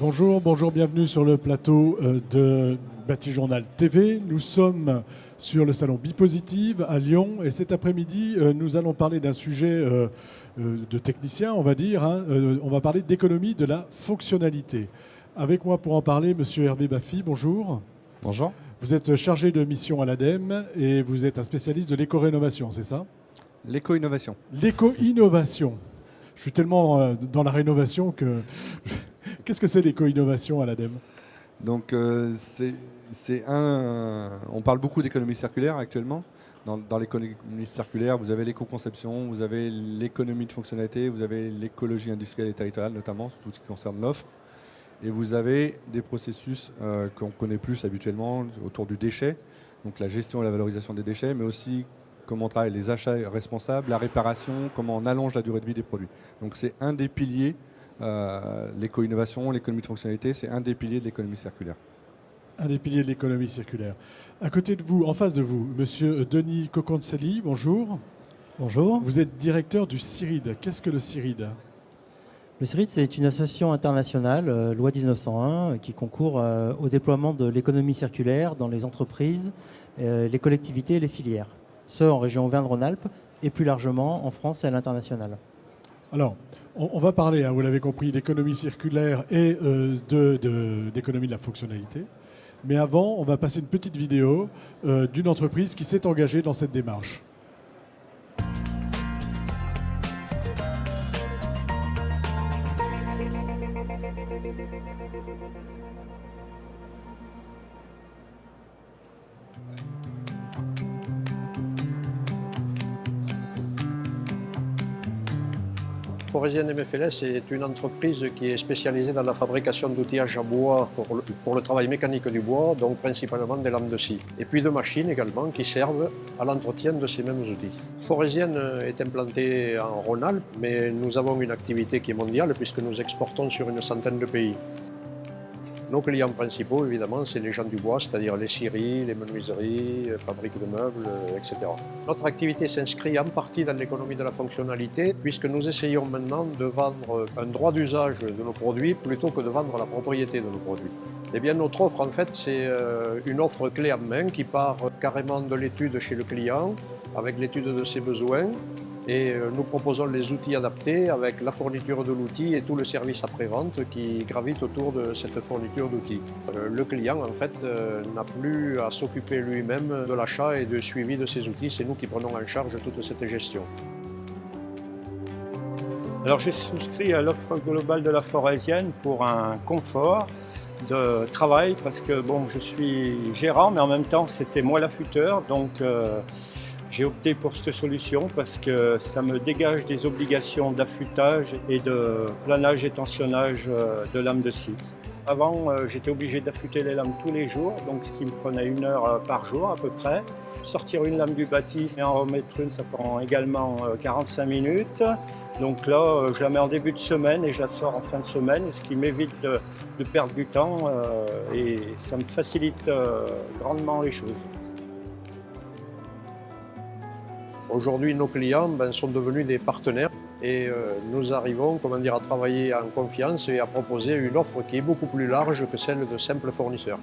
Bonjour, bienvenue sur le plateau de Bâti-Journal TV. Nous sommes sur le salon Bipositive à Lyon et cet après-midi, nous allons parler d'un sujet de technicien, on va dire. On va parler d'économie de la fonctionnalité. Avec moi pour en parler, monsieur Hervé Baffy, bonjour. Bonjour. Vous êtes chargé de mission à l'ADEME et vous êtes un spécialiste de l'éco-rénovation, c'est ça? L'éco-innovation. L'éco-innovation. Je suis tellement dans la rénovation que... Qu'est-ce que c'est l'éco-innovation à l'ADEME? Donc, on parle beaucoup d'économie circulaire actuellement. Dans l'économie circulaire, vous avez l'éco-conception, vous avez l'économie de fonctionnalité, vous avez l'écologie industrielle et territoriale, notamment, tout ce qui concerne l'offre. Et vous avez des processus qu'on connaît plus habituellement autour du déchet, donc la gestion et la valorisation des déchets, mais aussi comment on travaille les achats responsables, la réparation, comment on allonge la durée de vie des produits. Donc c'est un des piliers, l'éco-innovation, l'économie de fonctionnalité, c'est un des piliers de l'économie circulaire. Un des piliers de l'économie circulaire. À côté de vous, en face de vous, monsieur Denis Coconcelli, bonjour. Bonjour. Vous êtes directeur du CIRID. Qu'est-ce que le CIRID? Le CIRID, c'est une association internationale, loi 1901, qui concourt au déploiement de l'économie circulaire dans les entreprises, les collectivités et les filières. Ce en région Auvergne-Rhône-Alpes et plus largement en France et à l'international. Alors, on va parler, vous l'avez compris, d'économie circulaire et d'économie de la fonctionnalité. Mais avant, on va passer une petite vidéo d'une entreprise qui s'est engagée dans cette démarche. Forésienne MFLS est une entreprise qui est spécialisée dans la fabrication d'outillages à bois pour le travail mécanique du bois, donc principalement des lames de scie. Et puis de machines également qui servent à l'entretien de ces mêmes outils. Forésienne est implantée en Rhône-Alpes, mais nous avons une activité qui est mondiale puisque nous exportons sur une centaine de pays. Nos clients principaux, évidemment, c'est les gens du bois, c'est-à-dire les scieries, les menuiseries, fabriques de meubles, etc. Notre activité s'inscrit en partie dans l'économie de la fonctionnalité, puisque nous essayons maintenant de vendre un droit d'usage de nos produits plutôt que de vendre la propriété de nos produits. Eh bien, notre offre, en fait, c'est une offre clé en main qui part carrément de l'étude chez le client, avec l'étude de ses besoins, et nous proposons les outils adaptés avec la fourniture de l'outil et tout le service après-vente qui gravite autour de cette fourniture d'outils. Le client, en fait, n'a plus à s'occuper lui-même de l'achat et du suivi de ses outils. C'est nous qui prenons en charge toute cette gestion. Alors j'ai souscrit à l'offre globale de la Forésienne pour un confort de travail parce que bon, je suis gérant mais en même temps c'était moi l'affûteur, donc j'ai opté pour cette solution parce que ça me dégage des obligations d'affûtage et de planage et tensionnage de lames de scie. Avant, j'étais obligé d'affûter les lames tous les jours, donc ce qui me prenait 1 heure par jour à peu près. Sortir une lame du bâtisse et en remettre une, ça prend également 45 minutes. Donc là, je la mets en début de semaine et je la sors en fin de semaine, ce qui m'évite de perdre du temps et ça me facilite grandement les choses. Aujourd'hui, nos clients sont devenus des partenaires et nous arrivons à travailler en confiance et à proposer une offre qui est beaucoup plus large que celle de simples fournisseurs.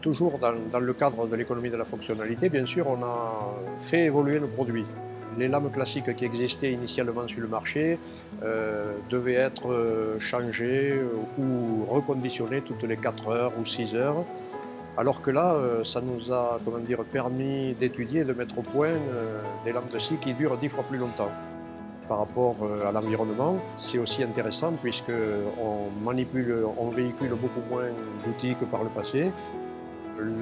Toujours dans le cadre de l'économie de la fonctionnalité, bien sûr, on a fait évoluer nos produits. Les lames classiques qui existaient initialement sur le marché devaient être changées ou reconditionnées toutes les 4 heures ou 6 heures. Alors que là, ça nous a permis d'étudier et de mettre au point des lames de scie qui durent 10 fois plus longtemps. Par rapport à l'environnement, c'est aussi intéressant puisqu'on véhicule beaucoup moins d'outils que par le passé.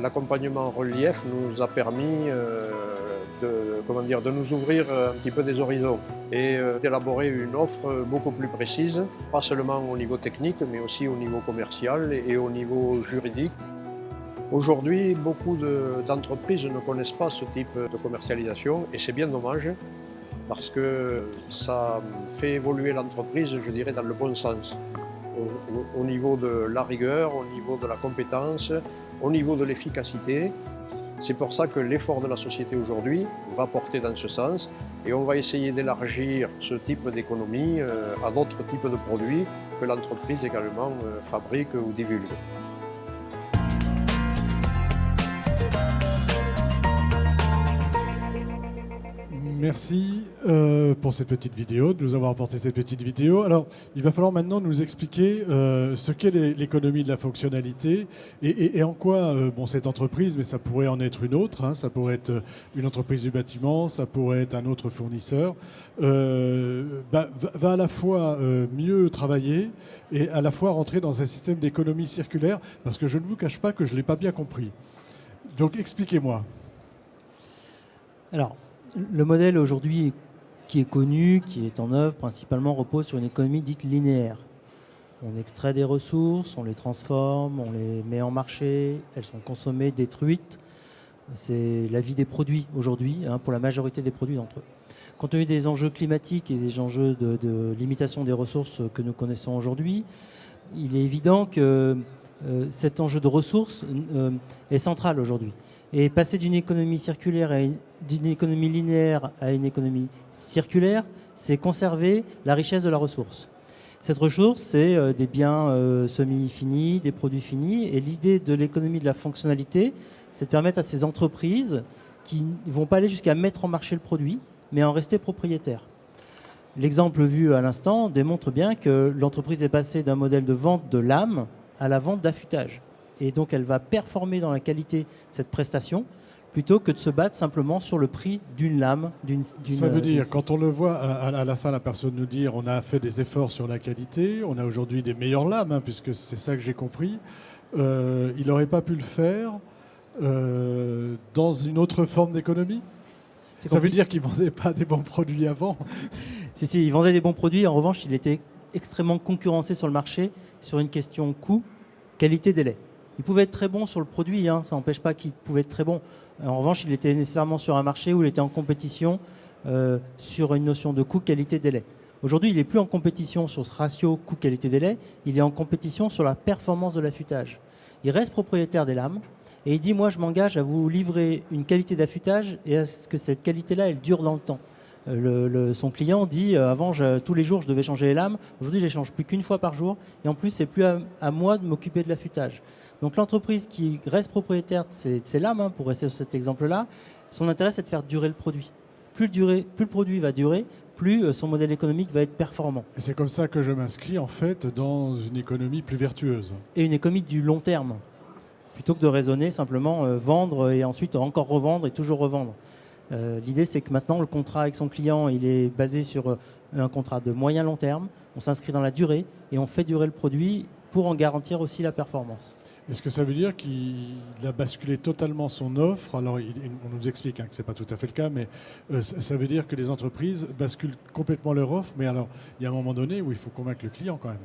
L'accompagnement relief nous a permis de nous ouvrir un petit peu des horizons et d'élaborer une offre beaucoup plus précise, pas seulement au niveau technique, mais aussi au niveau commercial et au niveau juridique. Aujourd'hui, beaucoup d'entreprises ne connaissent pas ce type de commercialisation et c'est bien dommage parce que ça fait évoluer l'entreprise, je dirais, dans le bon sens. Au niveau de la rigueur, au niveau de la compétence, au niveau de l'efficacité. C'est pour ça que l'effort de la société aujourd'hui va porter dans ce sens et on va essayer d'élargir ce type d'économie à d'autres types de produits que l'entreprise également fabrique ou divulgue. Merci pour cette petite vidéo, de nous avoir apporté cette petite vidéo. Alors, il va falloir maintenant nous expliquer ce qu'est l'économie de la fonctionnalité et en quoi bon, cette entreprise, mais ça pourrait en être une autre, hein, ça pourrait être une entreprise du bâtiment, ça pourrait être un autre fournisseur, va à la fois mieux travailler et à la fois rentrer dans un système d'économie circulaire, parce que je ne vous cache pas que je ne l'ai pas bien compris. Donc, expliquez-moi. Alors, le modèle aujourd'hui qui est connu, qui est en œuvre, principalement repose sur une économie dite linéaire. On extrait des ressources, on les transforme, on les met en marché, elles sont consommées, détruites. C'est la vie des produits aujourd'hui, hein, pour la majorité des produits d'entre eux. Compte tenu des enjeux climatiques et des enjeux de limitation des ressources que nous connaissons aujourd'hui, il est évident que cet enjeu de ressources est central aujourd'hui. Et passer d'une économie circulaire d'une économie linéaire à une économie circulaire, c'est conserver la richesse de la ressource. Cette ressource, c'est des biens semi-finis, des produits finis. Et l'idée de l'économie de la fonctionnalité, c'est de permettre à ces entreprises qui ne vont pas aller jusqu'à mettre en marché le produit, mais en rester propriétaires. L'exemple vu à l'instant démontre bien que l'entreprise est passée d'un modèle de vente de lame à la vente d'affûtage. Et donc, elle va performer dans la qualité de cette prestation plutôt que de se battre simplement sur le prix d'une lame. Ça veut dire, quand on le voit à la fin, la personne nous dire on a fait des efforts sur la qualité, on a aujourd'hui des meilleures lames, hein, puisque c'est ça que j'ai compris, il n'aurait pas pu le faire dans une autre forme d'économie ? Ça veut dire qu'il ne vendait pas des bons produits avant ? Si, il vendait des bons produits. En revanche, il était extrêmement concurrencé sur le marché sur une question coût, qualité, délai. Il pouvait être très bon sur le produit, hein, ça n'empêche pas qu'il pouvait être très bon. En revanche, il était nécessairement sur un marché où il était en compétition sur une notion de coût, qualité, délai. Aujourd'hui, il n'est plus en compétition sur ce ratio coût, qualité, délai, il est en compétition sur la performance de l'affûtage. Il reste propriétaire des lames et il dit, moi je m'engage à vous livrer une qualité d'affûtage et à ce que cette qualité-là, elle dure dans le temps. Son client dit, avant, tous les jours, je devais changer les lames. Aujourd'hui, je les change plus qu'une fois par jour. Et en plus, c'est plus à moi de m'occuper de l'affûtage. Donc, l'entreprise qui reste propriétaire de ces lames, hein, pour rester sur cet exemple-là, son intérêt, c'est de faire durer le produit. Plus le produit va durer, plus son modèle économique va être performant. Et c'est comme ça que je m'inscris, en fait, dans une économie plus vertueuse. Et une économie du long terme, plutôt que de raisonner simplement vendre et ensuite encore revendre et toujours revendre. L'idée, c'est que maintenant, le contrat avec son client, il est basé sur un contrat de moyen-long terme. On s'inscrit dans la durée et on fait durer le produit pour en garantir aussi la performance. Est-ce que ça veut dire qu'il a basculé totalement son offre ? Alors, on nous explique hein, que ce n'est pas tout à fait le cas, mais ça veut dire que les entreprises basculent complètement leur offre. Mais alors, il y a un moment donné où il faut convaincre le client quand même.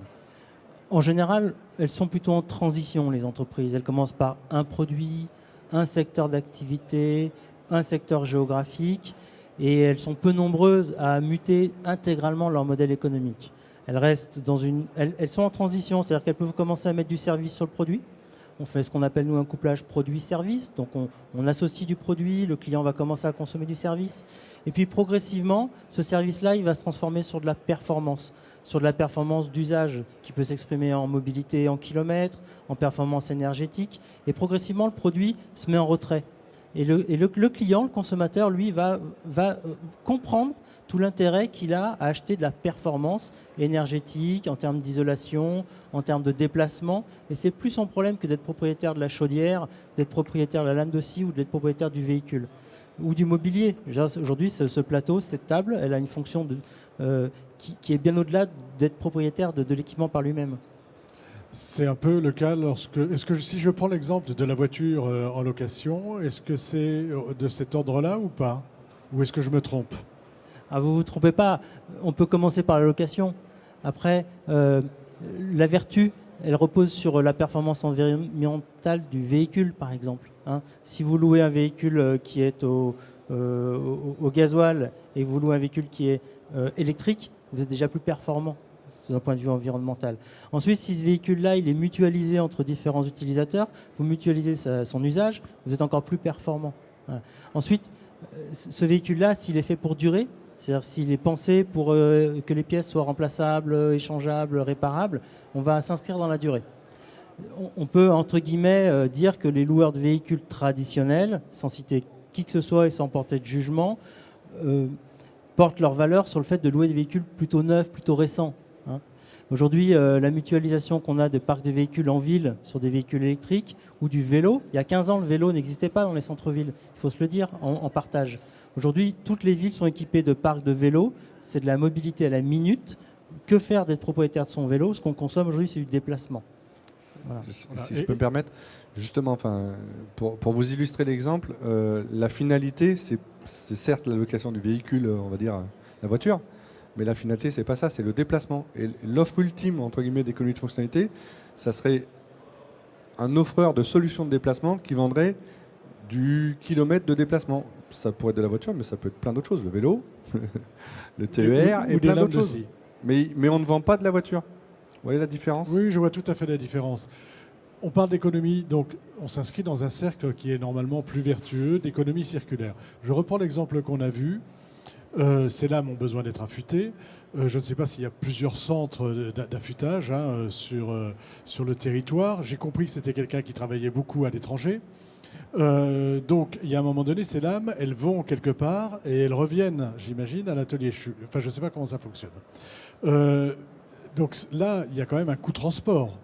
En général, elles sont plutôt en transition, les entreprises. Elles commencent par un produit, un secteur d'activité, un secteur géographique, et elles sont peu nombreuses à muter intégralement leur modèle économique. Elles sont en transition, c'est-à-dire qu'elles peuvent commencer à mettre du service sur le produit. On fait ce qu'on appelle, nous, un couplage produit-service. Donc, on associe du produit, le client va commencer à consommer du service. Et puis, progressivement, ce service-là, il va se transformer sur de la performance d'usage qui peut s'exprimer en mobilité en kilomètres, en performance énergétique. Et progressivement, le produit se met en retrait. Et le client, le consommateur, lui, va comprendre tout l'intérêt qu'il a à acheter de la performance énergétique, en termes d'isolation, en termes de déplacement. Et c'est plus son problème que d'être propriétaire de la chaudière, d'être propriétaire de la lame de scie ou d'être propriétaire du véhicule ou du mobilier. Aujourd'hui, ce plateau, cette table, elle a une fonction qui est bien au-delà d'être propriétaire de l'équipement par lui-même. C'est un peu le cas si je prends l'exemple de la voiture en location, est-ce que c'est de cet ordre-là ou pas ? Ou est-ce que je me trompe ? Ah, vous ne vous trompez pas, on peut commencer par la location. Après, la vertu, elle repose sur la performance environnementale du véhicule, par exemple. Hein. Si vous louez un véhicule qui est au gasoil et vous louez un véhicule qui est électrique, vous êtes déjà plus performant. d'un point de vue environnemental. Ensuite, si ce véhicule-là, il est mutualisé entre différents utilisateurs, vous mutualisez son usage, vous êtes encore plus performant. Voilà. Ensuite, ce véhicule-là, s'il est fait pour durer, c'est-à-dire s'il est pensé pour que les pièces soient remplaçables, échangeables, réparables, on va s'inscrire dans la durée. On peut, entre guillemets, dire que les loueurs de véhicules traditionnels, sans citer qui que ce soit et sans porter de jugement, portent leur valeur sur le fait de louer des véhicules plutôt neufs, plutôt récents. Hein. Aujourd'hui, la mutualisation qu'on a de parcs de véhicules en ville sur des véhicules électriques ou du vélo, il y a 15 ans, le vélo n'existait pas dans les centres-villes, il faut se le dire, en partage. Aujourd'hui, toutes les villes sont équipées de parcs de vélos, c'est de la mobilité à la minute. Que faire d'être propriétaire de son vélo? Ce qu'on consomme aujourd'hui, c'est du déplacement. Voilà. Si je peux me permettre, justement, pour vous illustrer l'exemple, la finalité, c'est certes la location du véhicule, on va dire la voiture, mais la finalité, c'est pas ça, c'est le déplacement. Et l'offre ultime, entre guillemets, d'économie de fonctionnalité, ça serait un offreur de solutions de déplacement qui vendrait du kilomètre de déplacement. Ça pourrait être de la voiture, mais ça peut être plein d'autres choses, le vélo, le TER et plein d'autres choses. Mais on ne vend pas de la voiture. Vous voyez la différence? Oui, je vois tout à fait la différence. On parle d'économie, donc on s'inscrit dans un cercle qui est normalement plus vertueux, d'économie circulaire. Je reprends l'exemple qu'on a vu. Ces lames ont besoin d'être affûtées. Je ne sais pas s'il y a plusieurs centres d'affûtage sur le territoire. J'ai compris que c'était quelqu'un qui travaillait beaucoup à l'étranger. Donc, il y a un moment donné, ces lames, elles vont quelque part et elles reviennent, j'imagine, à l'atelier. Enfin, je ne sais pas comment ça fonctionne. Donc là, il y a quand même un coût transport.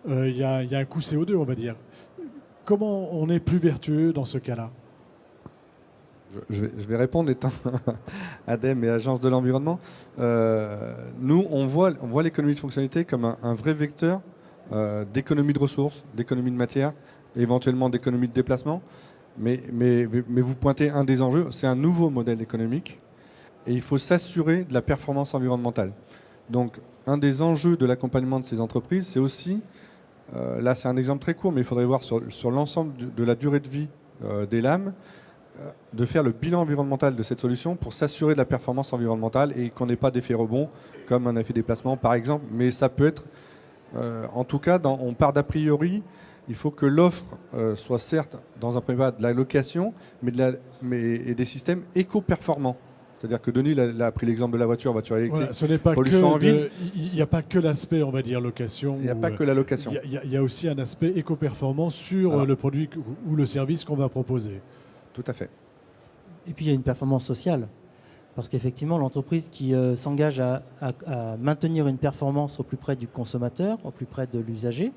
Il y a un coût CO2, on va dire. Comment on est plus vertueux dans ce cas-là? Je vais répondre étant ADEME et Agence de l'environnement. Nous, on voit l'économie de fonctionnalité comme un vrai vecteur d'économie de ressources, d'économie de matière, éventuellement d'économie de déplacement. Mais vous pointez un des enjeux, c'est un nouveau modèle économique et il faut s'assurer de la performance environnementale. Donc, un des enjeux de l'accompagnement de ces entreprises, c'est aussi, là c'est un exemple très court, mais il faudrait voir sur l'ensemble de la durée de vie des lames, de faire le bilan environnemental de cette solution pour s'assurer de la performance environnementale et qu'on n'ait pas d'effet rebond comme un effet déplacement par exemple. Mais ça peut être, en tout cas, on part d'a priori, il faut que l'offre soit certes dans un premier pas de la location, mais des systèmes éco-performants. C'est-à-dire que Denis a pris l'exemple de la voiture électrique. Voilà, ce n'est pas pollution en ville. Il n'y a pas que l'aspect, on va dire, location. Il n'y a pas que la location. Il y a aussi un aspect éco-performant sur le produit ou le service qu'on va proposer. Tout à fait. Et puis il y a une performance sociale. Parce qu'effectivement, l'entreprise qui s'engage à maintenir une performance au plus près du consommateur, au plus près de l'usager,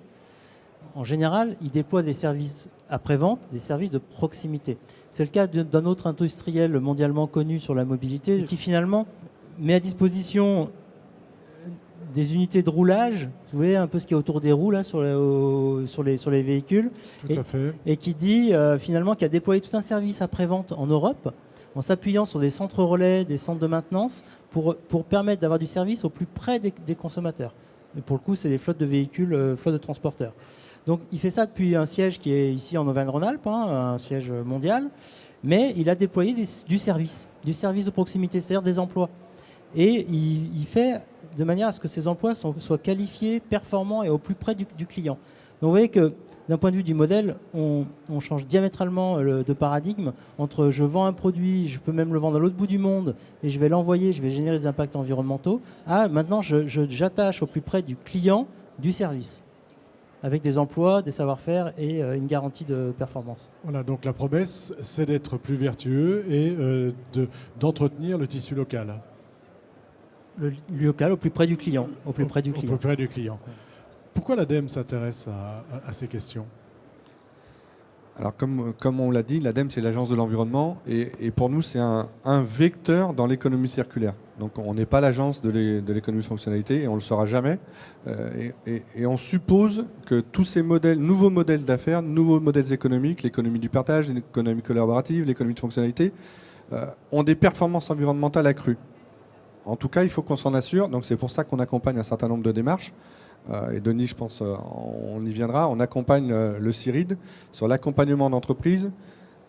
en général, il déploie des services après-vente, des services de proximité. C'est le cas d'un autre industriel mondialement connu sur la mobilité qui finalement met à disposition des unités de roulage, vous voyez un peu ce qu'il y a autour des roues là, sur les véhicules. Tout à fait. Et qui dit finalement qu'il a déployé tout un service après-vente en Europe en s'appuyant sur des centres relais, des centres de maintenance pour permettre d'avoir du service au plus près des consommateurs. Et pour le coup, c'est des flottes de véhicules, flottes de transporteurs. Donc il fait ça depuis un siège qui est ici en Auvergne-Rhône-Alpes, un siège mondial, mais il a déployé du service de proximité, c'est-à-dire des emplois. Et il fait de manière à ce que ces emplois soient qualifiés, performants et au plus près du client. Donc vous voyez que d'un point de vue du modèle, on change diamétralement de paradigme entre je vends un produit, je peux même le vendre à l'autre bout du monde et je vais l'envoyer, je vais générer des impacts environnementaux, à maintenant j'attache au plus près du client du service, avec des emplois, des savoir-faire et une garantie de performance. Voilà, donc la promesse, c'est d'être plus vertueux et d'entretenir le tissu local. Le local au plus près du client. Au plus près du client. Pourquoi l'ADEME s'intéresse à ces questions? Alors comme on l'a dit, l'ADEME c'est l'agence de l'environnement et pour nous c'est un vecteur dans l'économie circulaire. Donc on n'est pas l'agence de l'économie de fonctionnalité et on ne le sera jamais. Et on suppose que tous ces nouveaux modèles d'affaires, nouveaux modèles économiques, l'économie du partage, l'économie collaborative, l'économie de fonctionnalité, ont des performances environnementales accrues. En tout cas, il faut qu'on s'en assure. Donc c'est pour ça qu'on accompagne un certain nombre de démarches. Et Denis, je pense, on y viendra. On accompagne le CIRID sur l'accompagnement d'entreprises.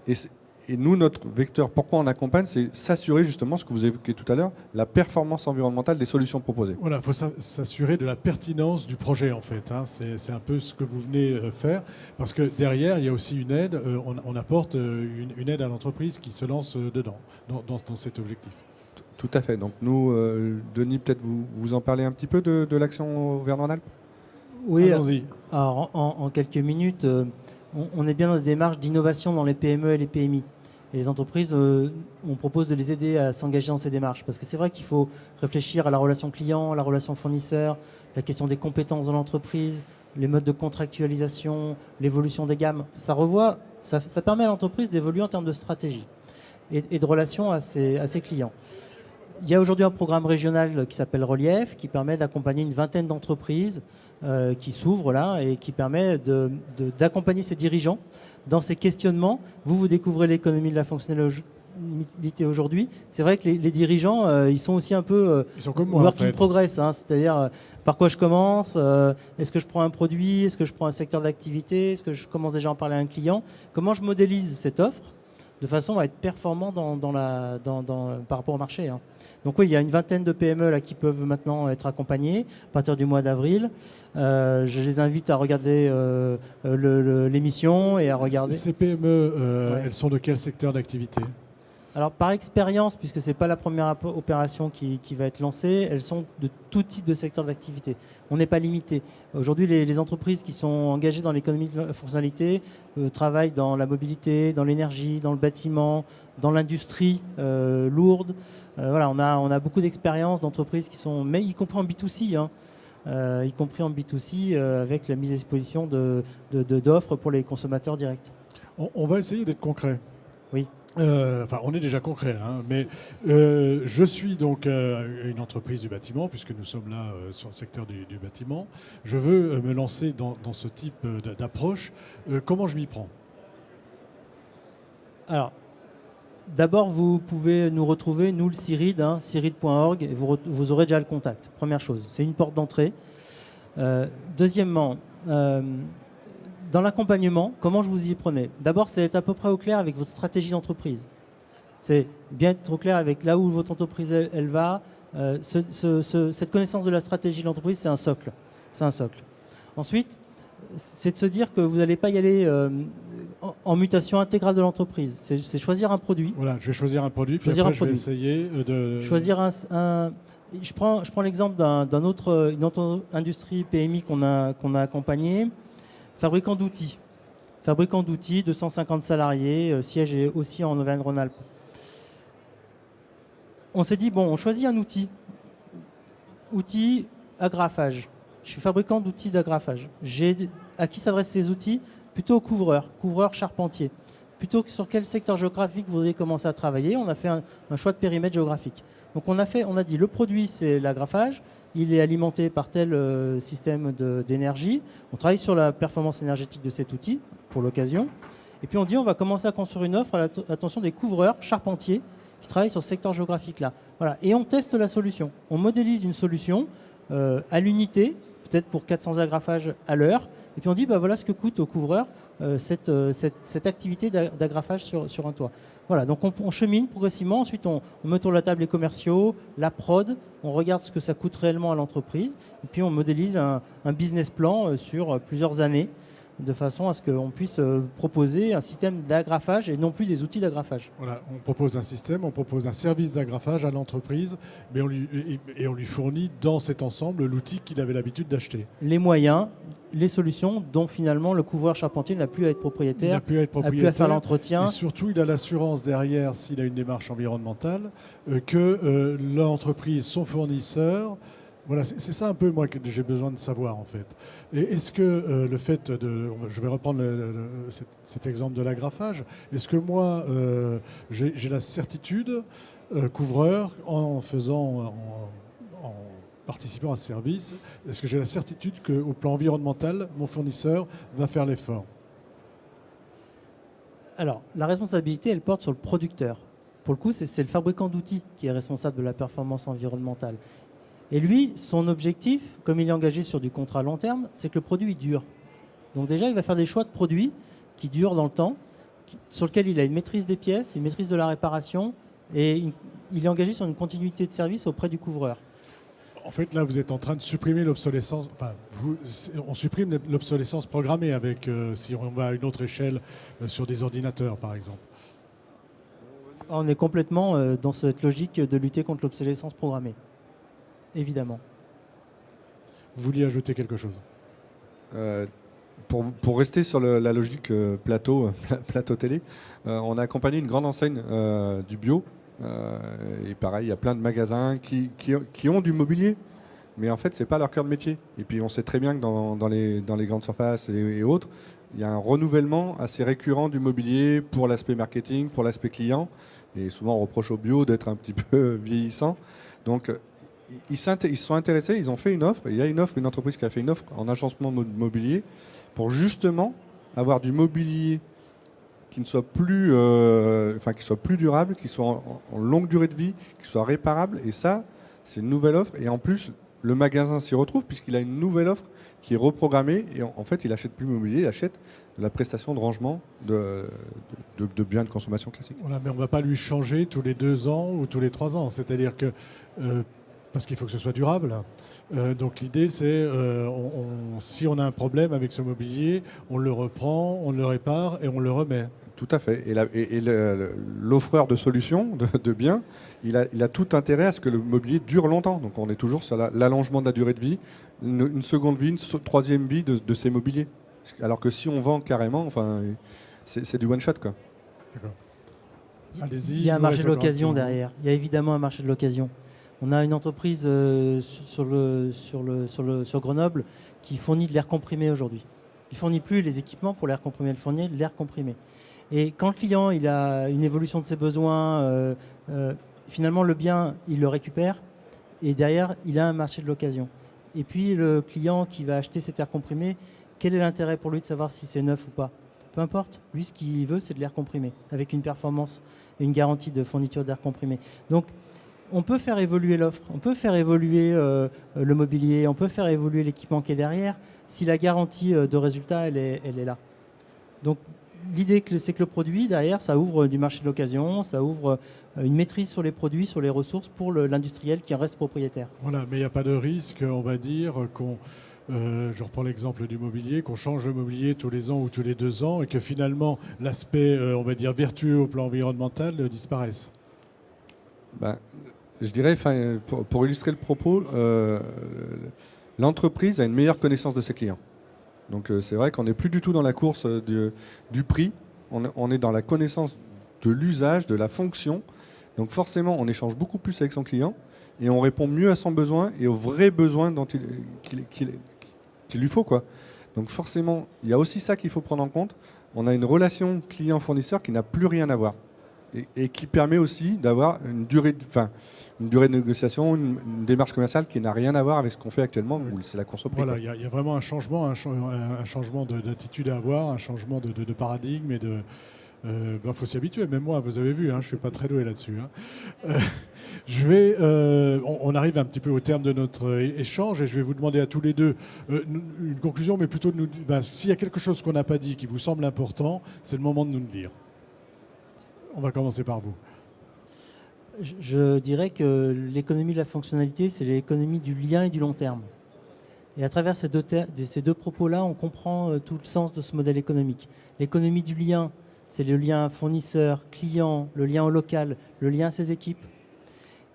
Et Et nous, notre vecteur, pourquoi on accompagne, c'est s'assurer justement, ce que vous évoquiez tout à l'heure, la performance environnementale des solutions proposées. Voilà, il faut s'assurer de la pertinence du projet en fait. Hein. C'est un peu ce que vous venez faire, parce que derrière, il y a aussi une aide, on apporte une aide à l'entreprise qui se lance dedans, dans cet objectif. Tout à fait. Donc nous, Denis, peut-être vous en parlez un petit peu de l'action Auvergne-Rhône-Alpes ? Oui, Allons-y. alors en quelques minutes, on est bien dans des démarches d'innovation dans les PME et les PMI. Et les entreprises, on propose de les aider à s'engager dans ces démarches. Parce que c'est vrai qu'il faut réfléchir à la relation client, la relation fournisseur, la question des compétences de l'entreprise, les modes de contractualisation, l'évolution des gammes. Ça permet à l'entreprise d'évoluer en termes de stratégie et de relation à ses clients. Il y a aujourd'hui un programme régional qui s'appelle Relief, qui permet d'accompagner une vingtaine d'entreprises qui s'ouvrent là et qui permet d'accompagner ces dirigeants dans ces questionnements. Vous découvrez l'économie de la fonctionnalité aujourd'hui. C'est vrai que les dirigeants, ils sont aussi un peu Ils sont comme moi, work en fait. in progress, hein, c'est-à-dire par quoi je commence, est-ce que je prends un produit, est-ce que je prends un secteur d'activité, est-ce que je commence déjà à en parler à un client, comment je modélise cette offre de façon à être performant par rapport au marché. Hein. Donc oui, il y a une vingtaine de PME là, qui peuvent maintenant être accompagnées à partir du mois d'avril. Je les invite à regarder l'émission et à regarder... Ces PME, Ouais. elles sont de quel secteur d'activité ? Alors par expérience, puisque ce n'est pas la première opération qui va être lancée, elles sont de tout type de secteur d'activité. On n'est pas limité. Aujourd'hui, les entreprises qui sont engagées dans l'économie de la fonctionnalité travaillent dans la mobilité, dans l'énergie, dans le bâtiment, dans l'industrie lourde. Voilà, on a beaucoup d'expériences d'entreprises qui sont, mais y compris en B2C, hein, y compris en B2C avec la mise à disposition d'offres pour les consommateurs directs. On va essayer d'être concret. Oui. Enfin, on est déjà concret, hein, mais je suis donc une entreprise du bâtiment, puisque nous sommes là sur le secteur du bâtiment. Je veux me lancer dans ce type d'approche. Comment je m'y prends ? Alors, d'abord, vous pouvez nous retrouver, nous, le CIRID, hein, cirid.org, et vous aurez déjà le contact. Première chose, c'est une porte d'entrée. Deuxièmement, dans l'accompagnement, comment je vous y prenais ? D'abord, c'est être à peu près au clair avec votre stratégie d'entreprise. C'est bien être au clair avec là où votre entreprise elle va. Cette connaissance de la stratégie de l'entreprise, c'est un socle. C'est un socle. Ensuite, c'est de se dire que vous n'allez pas y aller en mutation intégrale de l'entreprise. C'est choisir un produit. Voilà, je vais choisir un produit, puis Choisir après un je vais produit. essayer de... Choisir Je prends l'exemple d'une autre industrie PMI qu'on a accompagnée. Fabricant d'outils. Fabricant d'outils, 250 salariés, siège est aussi en Auvergne-Rhône-Alpes. On s'est dit, bon, on choisit un outil. Outil agrafage. Je suis fabricant d'outils d'agrafage. À qui s'adressent ces outils ? Plutôt aux couvreurs charpentiers. Plutôt que sur quel secteur géographique vous voudriez commencer à travailler, on a fait un choix de périmètre géographique. Donc on a dit le produit c'est l'agrafage, il est alimenté par tel système d'énergie. On travaille sur la performance énergétique de cet outil pour l'occasion. Et puis on dit on va commencer à construire une offre à l'attention des couvreurs charpentiers qui travaillent sur ce secteur géographique-là. Voilà. Et on teste la solution. On modélise une solution à l'unité, peut-être pour 400 agrafages à l'heure. Et puis on dit voilà ce que coûte au couvreur cette activité d'agrafage sur un toit. Voilà, donc on chemine progressivement. Ensuite, on met autour de la table les commerciaux, la prod, on regarde ce que ça coûte réellement à l'entreprise. Et puis on modélise un business plan sur plusieurs années de façon à ce qu'on puisse proposer un système d'agrafage et non plus des outils d'agrafage. Voilà, on propose un système, on propose un service d'agrafage à l'entreprise, mais on lui fournit dans cet ensemble l'outil qu'il avait l'habitude d'acheter. Les moyens, les solutions dont finalement le couvreur charpentier n'a plus à être propriétaire, n'a plus à faire l'entretien. Et surtout, il a l'assurance derrière, s'il a une démarche environnementale, que l'entreprise, son fournisseur... Voilà, c'est ça un peu moi que j'ai besoin de savoir en fait. Et est-ce que le fait de... Je vais reprendre cet exemple de l'agrafage. Est-ce que moi, j'ai la certitude, couvreur, en participant à ce service, est-ce que j'ai la certitude qu'au plan environnemental, mon fournisseur va faire l'effort ? Alors, la responsabilité, elle porte sur le producteur. Pour le coup, c'est le fabricant d'outils qui est responsable de la performance environnementale. Et lui, son objectif, comme il est engagé sur du contrat long terme, c'est que le produit dure. Donc déjà, il va faire des choix de produits qui durent dans le temps, sur lequel il a une maîtrise des pièces, une maîtrise de la réparation, et il est engagé sur une continuité de service auprès du couvreur. En fait, là, vous êtes en train de supprimer l'obsolescence. Enfin, on supprime l'obsolescence programmée avec, si on va à une autre échelle, sur des ordinateurs, par exemple. On est complètement dans cette logique de lutter contre l'obsolescence programmée, évidemment. Vous vouliez ajouter quelque chose? Pour rester sur la logique plateau télé, on a accompagné une grande enseigne du bio. Et pareil, il y a plein de magasins qui ont du mobilier, mais en fait, c'est pas leur cœur de métier. Et puis, on sait très bien que dans les grandes surfaces et autres, il y a un renouvellement assez récurrent du mobilier pour l'aspect marketing, pour l'aspect client. Et souvent, on reproche au bio d'être un petit peu vieillissant. Donc, ils se sont intéressés, ils ont fait une offre. Il y a une entreprise qui a fait une offre en agencement mobilier pour justement avoir du mobilier qui ne soit plus, qui soit plus durable, qui soit en longue durée de vie, qui soit réparable. Et ça, c'est une nouvelle offre. Et en plus, le magasin s'y retrouve puisqu'il a une nouvelle offre qui est reprogrammée. Et en fait, il achète plus de mobilier, il achète de la prestation de rangement de biens de consommation classiques. Voilà, mais on ne va pas lui changer tous les 2 ans ou tous les 3 ans. C'est-à-dire que, parce qu'il faut que ce soit durable. Donc l'idée, c'est, si on a un problème avec ce mobilier, on le reprend, on le répare et on le remet. Tout à fait. Et l'offreur de solutions, de biens, il a tout intérêt à ce que le mobilier dure longtemps. Donc on est toujours sur l'allongement de la durée de vie, une seconde vie, une troisième vie de ces mobiliers. Alors que si on vend carrément, c'est du one shot, quoi. D'accord. Il y a un marché de l'occasion derrière. Il y a évidemment un marché de l'occasion. On a une entreprise sur Grenoble qui fournit de l'air comprimé aujourd'hui. Il ne fournit plus les équipements pour l'air comprimé, il fournit de l'air comprimé. Et quand le client il a une évolution de ses besoins, finalement le bien, il le récupère et derrière, il a un marché de l'occasion. Et puis le client qui va acheter cet air comprimé, quel est l'intérêt pour lui de savoir si c'est neuf ou pas? Peu importe. Lui, ce qu'il veut, c'est de l'air comprimé avec une performance et une garantie de fourniture d'air comprimé. Donc, on peut faire évoluer l'offre, on peut faire évoluer le mobilier, on peut faire évoluer l'équipement qui est derrière si la garantie de résultat, elle est là. Donc, l'idée, c'est que le produit, derrière, ça ouvre du marché de l'occasion, ça ouvre une maîtrise sur les produits, sur les ressources pour l'industriel qui en reste propriétaire. Voilà, mais il n'y a pas de risque, on va dire, je reprends l'exemple du mobilier, qu'on change le mobilier tous les ans ou tous les 2 ans et que finalement, l'aspect, on va dire, vertueux au plan environnemental disparaisse. Je dirais, pour illustrer le propos, l'entreprise a une meilleure connaissance de ses clients. Donc c'est vrai qu'on n'est plus du tout dans la course du prix, on est dans la connaissance de l'usage, de la fonction. Donc forcément, on échange beaucoup plus avec son client et on répond mieux à son besoin et aux vrais besoins qu'il lui faut, quoi. Donc forcément, il y a aussi ça qu'il faut prendre en compte. On a une relation client-fournisseur qui n'a plus rien à voir et qui permet aussi d'avoir une durée de négociation, une démarche commerciale qui n'a rien à voir avec ce qu'on fait actuellement, où c'est la course au prix. Voilà, il y a vraiment un changement, un changement d'attitude à avoir, un changement de paradigme et de... faut s'y habituer, même moi, vous avez vu, je ne suis pas très doué là-dessus. On arrive un petit peu au terme de notre échange et je vais vous demander à tous les deux une conclusion, mais plutôt de nous dire, s'il y a quelque chose qu'on n'a pas dit qui vous semble important, c'est le moment de nous le dire. On va commencer par vous. Je dirais que l'économie de la fonctionnalité, c'est l'économie du lien et du long terme. Et à travers ces deux propos-là, on comprend tout le sens de ce modèle économique. L'économie du lien, c'est le lien fournisseur-client, le lien au local, le lien à ses équipes.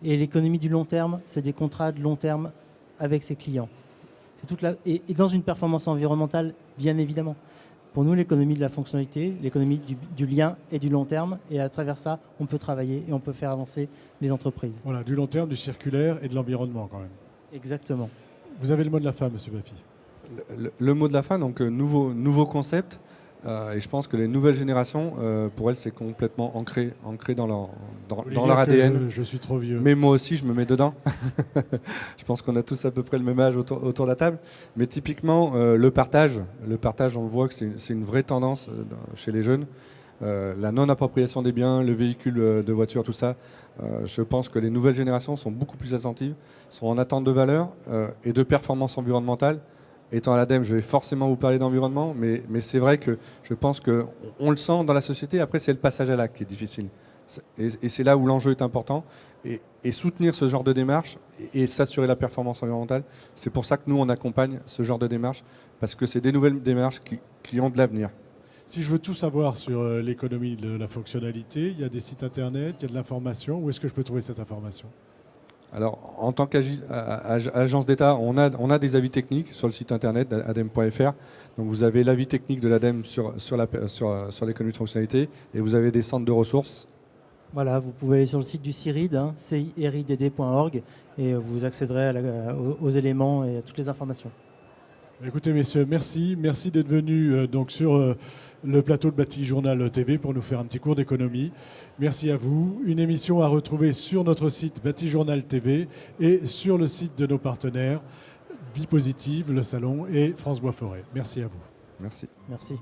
Et l'économie du long terme, c'est des contrats de long terme avec ses clients. Et dans une performance environnementale, bien évidemment. Pour nous, l'économie de la fonctionnalité, l'économie du lien et du long terme. Et à travers ça, on peut travailler et on peut faire avancer les entreprises. Voilà, du long terme, du circulaire et de l'environnement quand même. Exactement. Vous avez le mot de la fin, Monsieur Baffy. Le mot de la fin, donc nouveau concept. Et je pense que les nouvelles générations, pour elles, c'est complètement ancré dans leur ADN. Je suis trop vieux. Mais moi aussi, je me mets dedans. Je pense qu'on a tous à peu près le même âge autour de la table. Mais typiquement, le partage, on le voit que c'est une vraie tendance chez les jeunes. La non-appropriation des biens, le véhicule de voiture, tout ça. Je pense que les nouvelles générations sont beaucoup plus attentives, sont en attente de valeur et de performance environnementale étant à l'ADEME, je vais forcément vous parler d'environnement, mais c'est vrai que je pense qu'on le sent dans la société. Après, c'est le passage à l'acte qui est difficile. Et c'est là où l'enjeu est important. Et soutenir ce genre de démarche et s'assurer la performance environnementale, c'est pour ça que nous, on accompagne ce genre de démarche, parce que c'est des nouvelles démarches qui ont de l'avenir. Si je veux tout savoir sur l'économie de la fonctionnalité, il y a des sites internet, il y a de l'information. Où est-ce que je peux trouver cette information? Alors, en tant qu'agence d'État, on a des avis techniques sur le site internet adem.fr. Donc, vous avez l'avis technique de l'ADEME sur l'économie de fonctionnalité et vous avez des centres de ressources. Voilà, vous pouvez aller sur le site du CIRID, ciridd.org, et vous accéderez aux éléments et à toutes les informations. Écoutez, messieurs, merci. Merci d'être venus donc sur le plateau de Bâti Journal TV pour nous faire un petit cours d'économie. Merci à vous. Une émission à retrouver sur notre site Bâti Journal TV et sur le site de nos partenaires Bipositive, Le Salon et France Bois Forêt. Merci à vous. Merci. Merci.